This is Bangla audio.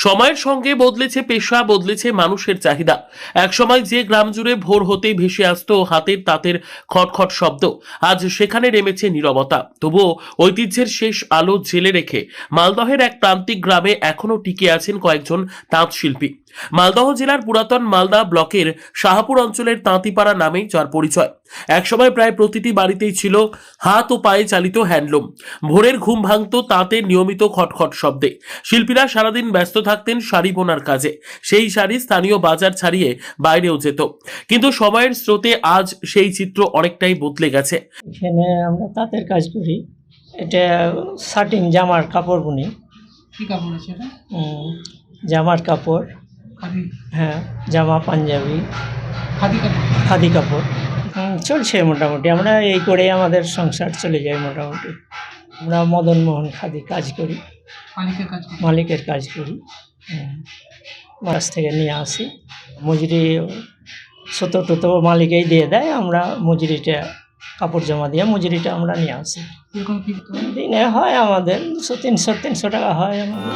সময়ের সঙ্গে বদলেছে পেশা, বদলেছে মানুষের চাহিদা। একসময় যে গ্রাম জুড়ে ভোর হতেই ভেসে আসতো হাতের তাঁতের খটখট শব্দ, আজ সেখানে নেমেছে নীরবতা। তবুও ঐতিহ্যের শেষ আলো জেলে রেখে মালদহের এক প্রান্তিক গ্রামে এখনো টিকে আছেন কয়েকজন তাঁত শিল্পী। মালদহ জেলার পুরাতন মালদা ব্লকের শাহপুর অঞ্চলের তাঁতিপাড়া নামেই যার পরিচয়। একসময় প্রায় প্রতিটি বাড়িতেই ছিল হাত ও পায়ে চালিত হ্যান্ডলুম। ভোরের ঘুম ভাঙতো তাঁতের নিয়মিত খটখট শব্দে। শিল্পীরা সারাদিন ব্যস্ত থাকতেন শাড়ি বোনার কাজে। সেই শাড়ি স্থানীয় বাজার ছাড়িয়ে বাইরেও যেত। কিন্তু সময়ের স্রোতে আজ সেই চিত্র অনেকটাই বদলে গেছে। এখানে আমরা তাঁতের কাজ করি। এটা শার্টিং, জামার কাপড় বুনি। কি কাপড় আছে এটা? জামার কাপড়, খাদি হ্যাঁ, জামা, পাঞ্জাবি, খাদি কাপড়। খাদি কাপড়। চলছে মোটামুটি, আমরা এই করে আমাদের সংসার চলে যায় মোটামুটি। আমরা মদন মোহন খাদি কাজ করি, মালিকের কাজ করে। মালিকের কাজ করি। কাছ থেকে নিয়ে আসি, মজুরি সুতো টুতো মালিকেই দিয়ে দেয়, আমরা মজুরিটা কাপড় জমা দিয়ে মজুরিটা আমরা নিয়ে আসি। এরকম কি দিনে হয় আমাদের 200-300 টাকা হয় আমাদের।